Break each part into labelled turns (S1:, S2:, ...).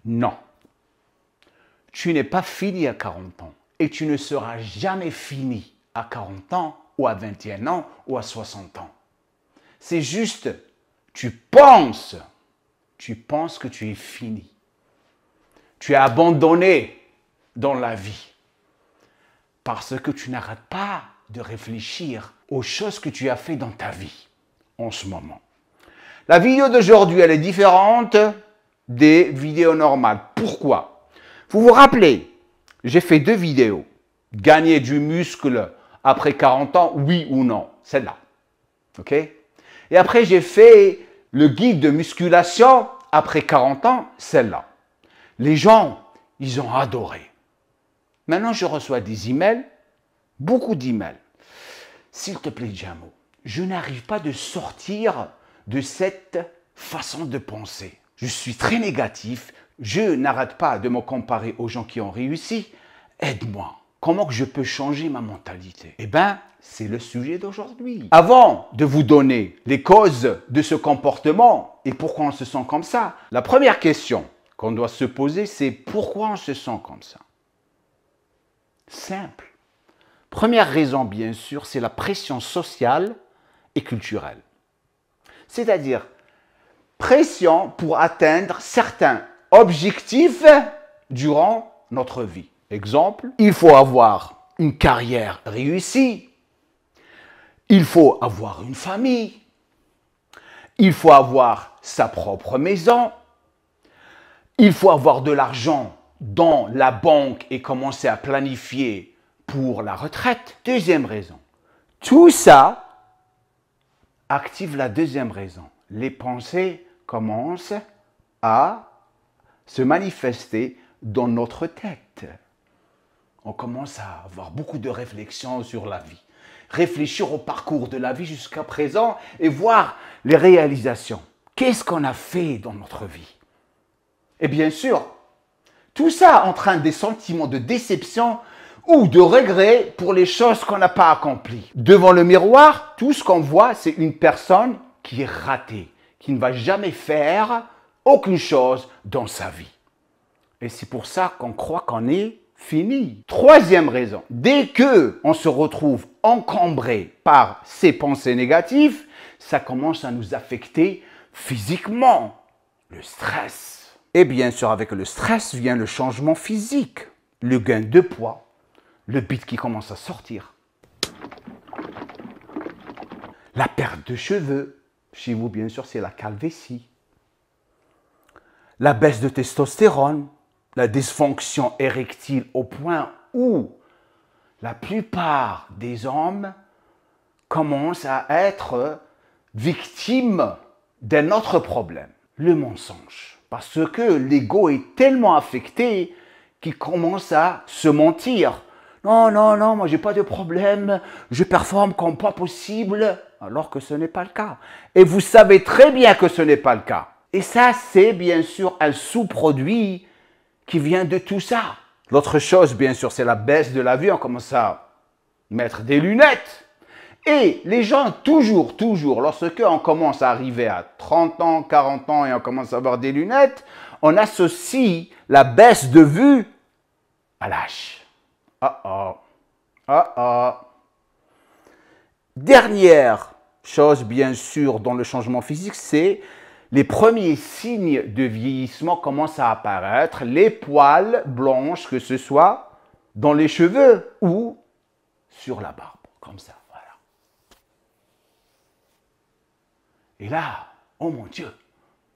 S1: Non. Tu n'es pas fini à 40 ans et tu ne seras jamais fini à 40 ans ou à 21 ans ou à 60 ans. C'est juste, tu penses que tu es fini. Tu es abandonné dans la vie parce que tu n'arrêtes pas de réfléchir aux choses que tu as fait dans ta vie en ce moment. La vidéo d'aujourd'hui, elle est différente des vidéos normales. Pourquoi? Vous vous rappelez, j'ai fait 2 vidéos. Gagner du muscle après 40 ans, oui ou non? Celle-là. OK? Et après, j'ai fait le guide de musculation après 40 ans, celle-là. Les gens, ils ont adoré. Maintenant, je reçois des emails, beaucoup d'emails. S'il te plaît, Jamo, je n'arrive pas de sortir de cette façon de penser. Je suis très négatif, je n'arrête pas de me comparer aux gens qui ont réussi. Aide-moi. Comment que je peux changer ma mentalité? Eh bien, c'est le sujet d'aujourd'hui. Avant de vous donner les causes de ce comportement et pourquoi on se sent comme ça, la première question qu'on doit se poser, c'est pourquoi on se sent comme ça? Simple. Première raison, bien sûr, c'est la pression sociale et culturelle. C'est-à-dire, pression pour atteindre certains objectifs durant notre vie. Exemple, il faut avoir une carrière réussie, il faut avoir une famille, il faut avoir sa propre maison, il faut avoir de l'argent dans la banque et commencer à planifier pour la retraite. Deuxième raison. Tout ça active la deuxième raison. Les pensées commencent à se manifester dans notre tête. On commence à avoir beaucoup de réflexions sur la vie. Réfléchir au parcours de la vie jusqu'à présent et voir les réalisations. Qu'est-ce qu'on a fait dans notre vie? Et bien sûr, tout ça entraîne des sentiments de déception ou de regret pour les choses qu'on n'a pas accomplies. Devant le miroir, tout ce qu'on voit, c'est une personne qui est ratée, qui ne va jamais faire aucune chose dans sa vie. Et c'est pour ça qu'on croit qu'on est fini. Troisième raison, dès qu'on se retrouve encombré par ces pensées négatives, ça commence à nous affecter physiquement. Le stress. Et bien sûr, avec le stress vient le changement physique, le gain de poids, le bide qui commence à sortir, la perte de cheveux. Chez vous, bien sûr, c'est la calvitie. La baisse de testostérone, la dysfonction érectile au point où la plupart des hommes commencent à être victimes d'un autre problème, le mensonge. Parce que l'ego est tellement affecté qu'il commence à se mentir. Non, non, non, moi j'ai pas de problème, je performe comme pas possible, alors que ce n'est pas le cas. Et vous savez très bien que ce n'est pas le cas. Et ça, c'est bien sûr un sous-produit qui vient de tout ça. L'autre chose, bien sûr, c'est la baisse de la vue. On commence à mettre des lunettes. Et les gens, toujours, lorsque on commence à arriver à 30 ans, 40 ans et on commence à avoir des lunettes, on associe la baisse de vue à l'âge. Dernière chose, bien sûr, dans le changement physique, c'est les premiers signes de vieillissement commencent à apparaître, les poils blanches, que ce soit dans les cheveux ou sur la barbe, comme ça, voilà. Et là, oh mon Dieu,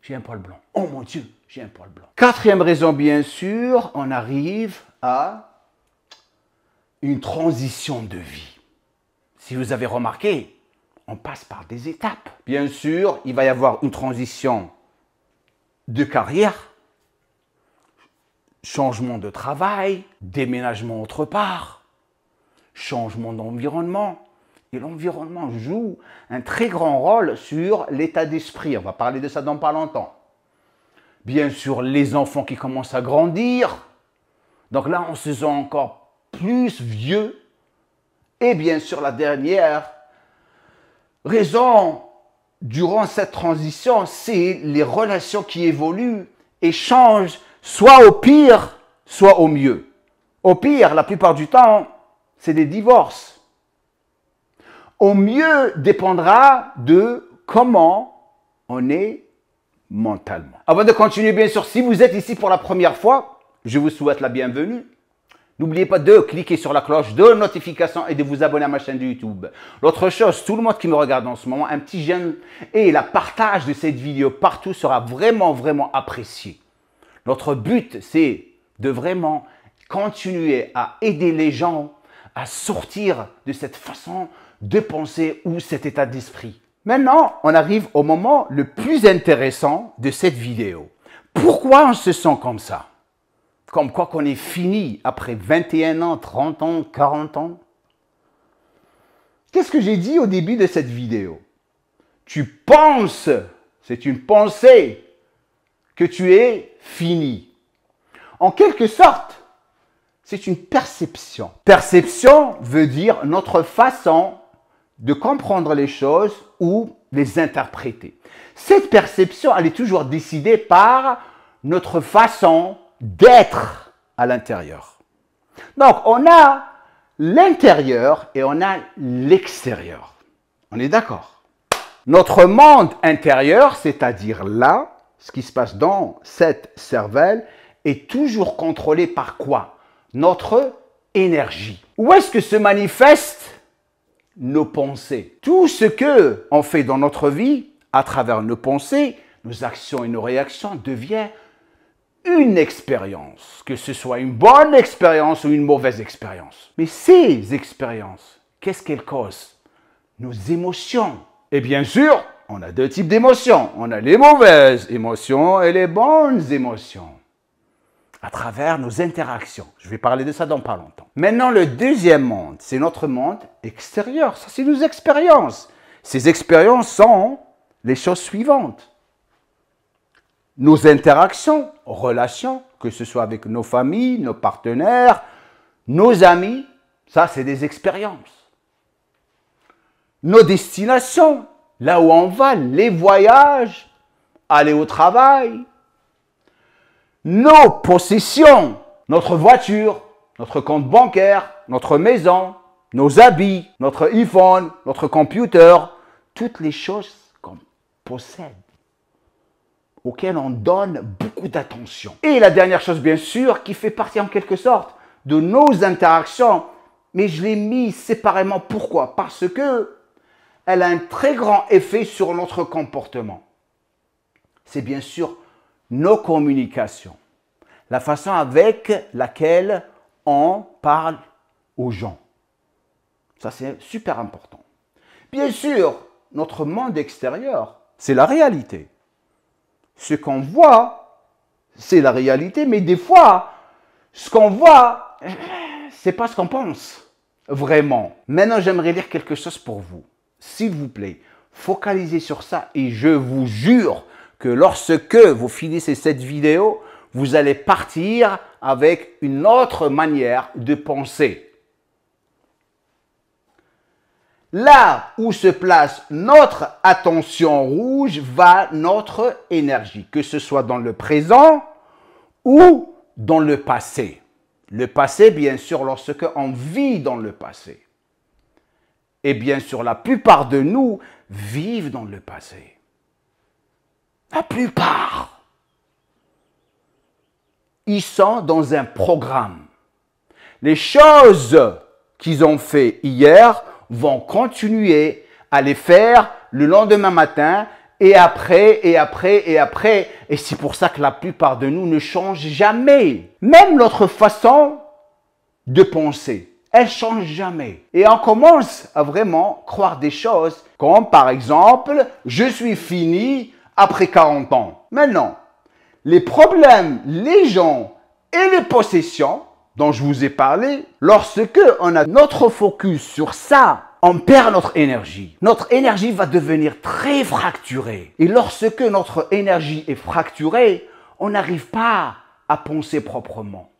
S1: j'ai un poil blanc. Oh mon Dieu, j'ai un poil blanc. Quatrième raison, bien sûr, on arrive à une transition de vie. Si vous avez remarqué, on passe par des étapes. Bien sûr, il va y avoir une transition de carrière, changement de travail, déménagement autre part, changement d'environnement. Et l'environnement joue un très grand rôle sur l'état d'esprit. On va parler de ça dans pas longtemps. Bien sûr, les enfants qui commencent à grandir. Donc là, on se sent encore plus vieux. Et bien sûr, la dernière raison durant cette transition, c'est les relations qui évoluent et changent soit au pire, soit au mieux. Au pire, la plupart du temps, c'est des divorces. Au mieux dépendra de comment on est mentalement. Avant de continuer, bien sûr, si vous êtes ici pour la première fois, je vous souhaite la bienvenue. N'oubliez pas de cliquer sur la cloche de notification et de vous abonner à ma chaîne de YouTube. L'autre chose, tout le monde qui me regarde en ce moment, un petit j'aime et la partage de cette vidéo partout sera vraiment, vraiment apprécié. Notre but, c'est de vraiment continuer à aider les gens à sortir de cette façon de penser ou cet état d'esprit. Maintenant, on arrive au moment le plus intéressant de cette vidéo. Pourquoi on se sent comme ça? Comme quoi qu'on est fini après 21 ans, 30 ans, 40 ans? Qu'est-ce que j'ai dit au début de cette vidéo? Tu penses, c'est une pensée, que tu es fini. En quelque sorte, c'est une perception. Perception veut dire notre façon de comprendre les choses ou les interpréter. Cette perception, elle est toujours décidée par notre façon d'être à l'intérieur. Donc, on a l'intérieur et on a l'extérieur. On est d'accord? Notre monde intérieur, c'est-à-dire là, ce qui se passe dans cette cervelle, est toujours contrôlé par quoi? Notre énergie. Où est-ce que se manifestent nos pensées? Tout ce que on fait dans notre vie, à travers nos pensées, nos actions et nos réactions, devient une expérience, que ce soit une bonne expérience ou une mauvaise expérience. Mais ces expériences, qu'est-ce qu'elles causent? Nos émotions. Et bien sûr, on a deux types d'émotions. On a les mauvaises émotions et les bonnes émotions. À travers nos interactions. Je vais parler de ça dans pas longtemps. Maintenant, le deuxième monde, c'est notre monde extérieur. Ça, c'est nos expériences. Ces expériences sont les choses suivantes. Nos interactions, relations, que ce soit avec nos familles, nos partenaires, nos amis, ça c'est des expériences. Nos destinations, là où on va, les voyages, aller au travail. Nos possessions, notre voiture, notre compte bancaire, notre maison, nos habits, notre iPhone, notre computer, toutes les choses qu'on possède, auxquelles on donne beaucoup d'attention. Et la dernière chose, bien sûr, qui fait partie en quelque sorte de nos interactions, mais je l'ai mis séparément. Pourquoi? Parce que elle a un très grand effet sur notre comportement. C'est bien sûr nos communications, la façon avec laquelle on parle aux gens. Ça, c'est super important. Bien sûr, notre monde extérieur, c'est la réalité. Ce qu'on voit, c'est la réalité, mais des fois, ce qu'on voit, c'est pas ce qu'on pense, vraiment. Maintenant, j'aimerais lire quelque chose pour vous. S'il vous plaît, focalisez sur ça et je vous jure que lorsque vous finissez cette vidéo, vous allez partir avec une autre manière de penser. Là où se place notre attention rouge va notre énergie, que ce soit dans le présent ou dans le passé. Le passé, bien sûr, lorsque on vit dans le passé. Et bien sûr, la plupart de nous vivent dans le passé. La plupart. Ils sont dans un programme. Les choses qu'ils ont fait hier vont continuer à les faire le lendemain matin et après, et après, et après. Et c'est pour ça que la plupart de nous ne changent jamais. Même notre façon de penser, elle change jamais. Et on commence à vraiment croire des choses comme par exemple, je suis fini après 40 ans. Maintenant, les problèmes, les gens et les possessions dont je vous ai parlé, lorsque on a notre focus sur ça, on perd notre énergie. Notre énergie va devenir très fracturée. Et lorsque notre énergie est fracturée, on n'arrive pas à penser proprement.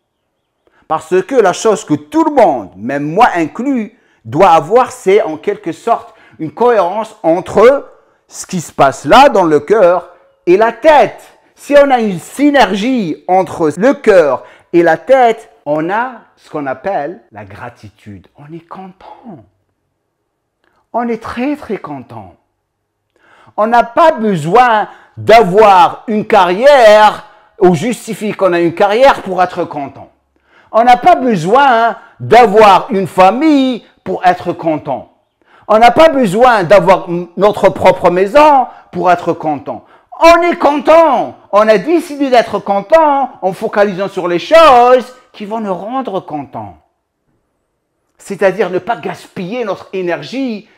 S1: Parce que la chose que tout le monde, même moi inclus, doit avoir, c'est en quelque sorte une cohérence entre ce qui se passe là dans le cœur et la tête. Si on a une synergie entre le cœur et la tête, on a ce qu'on appelle la gratitude. On est content. On est très, très content. On n'a pas besoin d'avoir une carrière ou justifier qu'on a une carrière pour être content. On n'a pas besoin d'avoir une famille pour être content. On n'a pas besoin d'avoir notre propre maison pour être content. On est content. On a décidé d'être content en focalisant sur les choses qui vont nous rendre contents. C'est-à-dire ne pas gaspiller notre énergie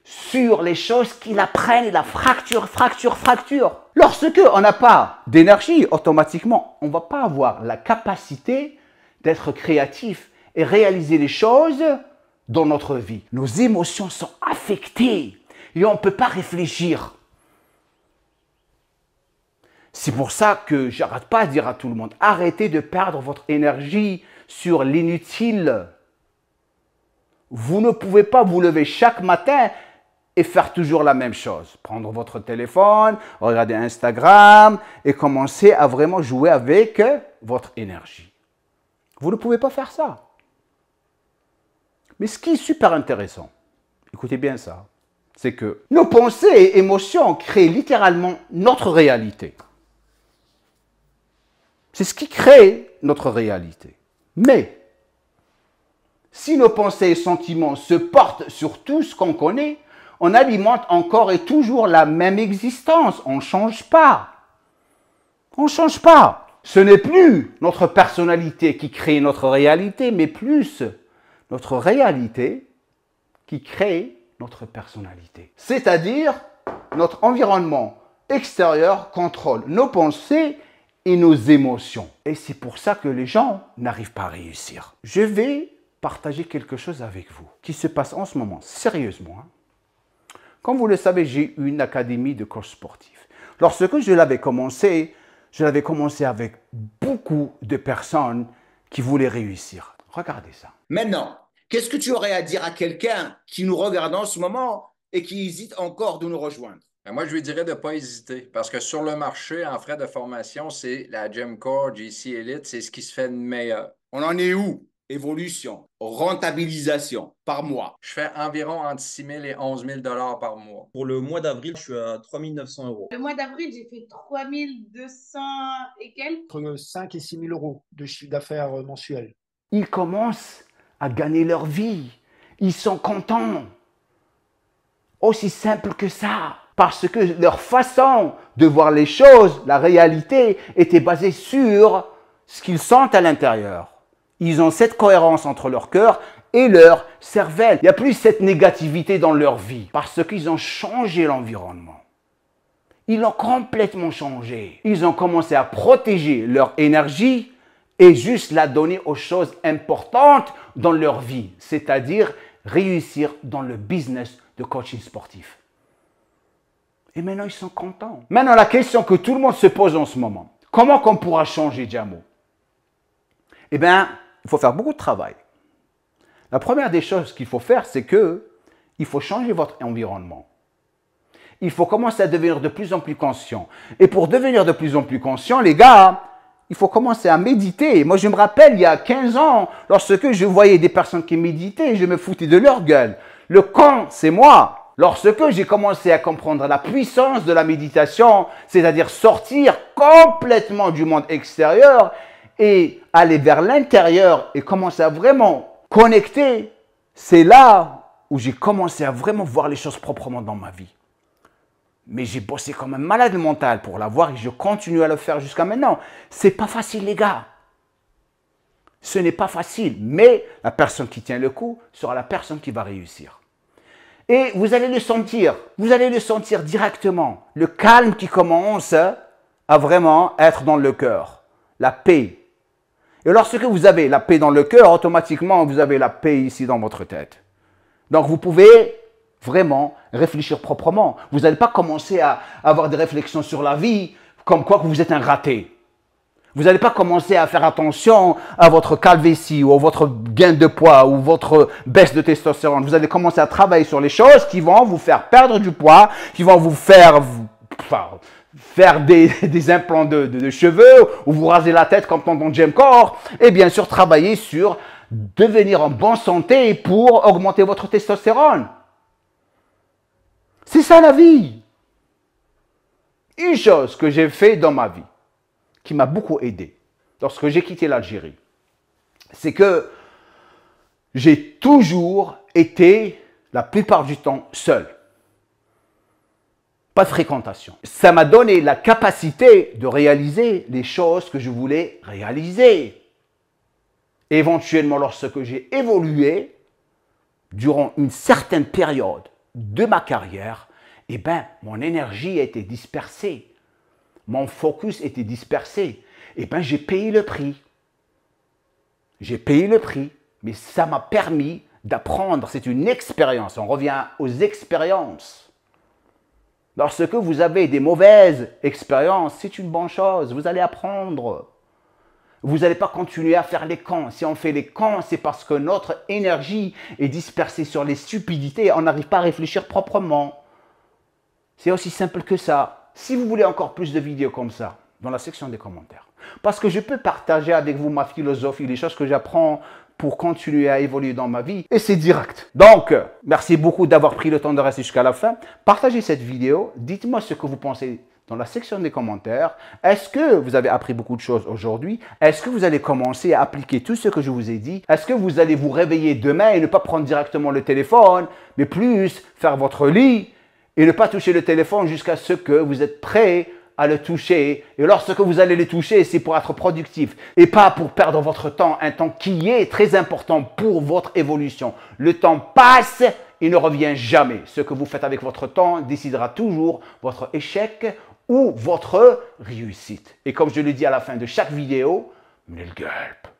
S1: sur les choses qui la prennent et la fracturent. Lorsque on n'a pas d'énergie, automatiquement, on ne va pas avoir la capacité d'être créatif et réaliser les choses dans notre vie. Nos émotions sont affectées et on ne peut pas réfléchir. C'est pour ça que j'arrête pas de dire à tout le monde, arrêtez de perdre votre énergie sur l'inutile. Vous ne pouvez pas vous lever chaque matin et faire toujours la même chose. Prendre votre téléphone, regarder Instagram et commencer à vraiment jouer avec votre énergie. Vous ne pouvez pas faire ça. Mais ce qui est super intéressant, écoutez bien ça, c'est que nos pensées et émotions créent littéralement notre réalité. C'est ce qui crée notre réalité. Mais, si nos pensées et sentiments se portent sur tout ce qu'on connaît, on alimente encore et toujours la même existence. On ne change pas. On ne change pas. Ce n'est plus notre personnalité qui crée notre réalité, mais plus notre réalité qui crée notre personnalité. C'est-à-dire, notre environnement extérieur contrôle nos pensées et nos émotions. Et c'est pour ça que les gens n'arrivent pas à réussir. Je vais partager quelque chose avec vous qui se passe en ce moment, sérieusement. Comme vous le savez, j'ai une académie de coach sportif. Lorsque je l'avais commencé avec beaucoup de personnes qui voulaient réussir. Regardez ça.
S2: Maintenant, qu'est-ce que tu aurais à dire à quelqu'un qui nous regarde en ce moment et qui hésite encore de nous rejoindre?
S3: Moi, je lui dirais de ne pas hésiter parce que sur le marché, en frais de formation, c'est la GymCore, GC Elite, c'est ce qui se fait de meilleur.
S2: On en est où? Évolution, rentabilisation par mois.
S3: Je fais environ entre 6 000 et 11 000 $ par mois.
S4: Pour le mois d'avril, je suis à 3 900 €.
S5: Le mois d'avril, j'ai fait 3 200 et quelques.
S6: Entre 5 et 6 000 € de chiffre d'affaires mensuel.
S1: Ils commencent à gagner leur vie. Ils sont contents. Aussi simple que ça. Parce que leur façon de voir les choses, la réalité, était basée sur ce qu'ils sentent à l'intérieur. Ils ont cette cohérence entre leur cœur et leur cervelle. Il n'y a plus cette négativité dans leur vie parce qu'ils ont changé l'environnement. Ils l'ont complètement changé. Ils ont commencé à protéger leur énergie et juste la donner aux choses importantes dans leur vie, c'est-à-dire réussir dans le business de coaching sportif. Et maintenant, ils sont contents. Maintenant, la question que tout le monde se pose en ce moment, comment qu'on pourra changer Jamo? Eh bien, il faut faire beaucoup de travail. La première des choses qu'il faut faire, c'est qu'il faut changer votre environnement. Il faut commencer à devenir de plus en plus conscient. Et pour devenir de plus en plus conscient, les gars, il faut commencer à méditer. Moi, je me rappelle, il y a 15 ans, lorsque je voyais des personnes qui méditaient, je me foutais de leur gueule. Le con, c'est moi. Lorsque j'ai commencé à comprendre la puissance de la méditation, c'est-à-dire sortir complètement du monde extérieur et aller vers l'intérieur et commencer à vraiment connecter, c'est là où j'ai commencé à vraiment voir les choses proprement dans ma vie. Mais j'ai bossé comme un malade mental pour l'avoir et je continue à le faire jusqu'à maintenant. C'est pas facile, les gars. Ce n'est pas facile, mais la personne qui tient le coup sera la personne qui va réussir. Et vous allez le sentir directement. Le calme qui commence à vraiment être dans le cœur. La paix. Et lorsque vous avez la paix dans le cœur, automatiquement, vous avez la paix ici dans votre tête. Donc, vous pouvez vraiment réfléchir proprement. Vous n'allez pas commencer à avoir des réflexions sur la vie comme quoi que vous êtes un raté. Vous n'allez pas commencer à faire attention à votre calvitie ou à votre gain de poids ou votre baisse de testostérone. Vous allez commencer à travailler sur les choses qui vont vous faire perdre du poids, qui vont vous faire faire des implants de cheveux ou vous raser la tête comme dans Gemcore. Et bien sûr, travailler sur devenir en bonne santé pour augmenter votre testostérone. C'est ça la vie. Une chose que j'ai fait dans ma vie, qui m'a beaucoup aidé lorsque j'ai quitté l'Algérie, c'est que j'ai toujours été, la plupart du temps, seul. Pas de fréquentation. Ça m'a donné la capacité de réaliser les choses que je voulais réaliser. Éventuellement, lorsque j'ai évolué, durant une certaine période de ma carrière, eh ben, mon énergie a été dispersée. Mon focus était dispersé. Eh ben, j'ai payé le prix. J'ai payé le prix, mais ça m'a permis d'apprendre. C'est une expérience. On revient aux expériences. Lorsque vous avez des mauvaises expériences, c'est une bonne chose. Vous allez apprendre. Vous n'allez pas continuer à faire les cons. Si on fait les cons, c'est parce que notre énergie est dispersée sur les stupidités. On n'arrive pas à réfléchir proprement. C'est aussi simple que ça. Si vous voulez encore plus de vidéos comme ça, dans la section des commentaires, parce que je peux partager avec vous ma philosophie, les choses que j'apprends pour continuer à évoluer dans ma vie, et c'est direct. Donc, merci beaucoup d'avoir pris le temps de rester jusqu'à la fin. Partagez cette vidéo, dites-moi ce que vous pensez dans la section des commentaires. Est-ce que vous avez appris beaucoup de choses aujourd'hui? Est-ce que vous allez commencer à appliquer tout ce que je vous ai dit? Est-ce que vous allez vous réveiller demain et ne pas prendre directement le téléphone, mais plus faire votre lit et ne pas toucher le téléphone jusqu'à ce que vous êtes prêt à le toucher. Et lorsque vous allez le toucher, c'est pour être productif et pas pour perdre votre temps, un temps qui est très important pour votre évolution. Le temps passe et ne revient jamais. Ce que vous faites avec votre temps décidera toujours votre échec ou votre réussite. Et comme je le dis à la fin de chaque vidéo, من القلب.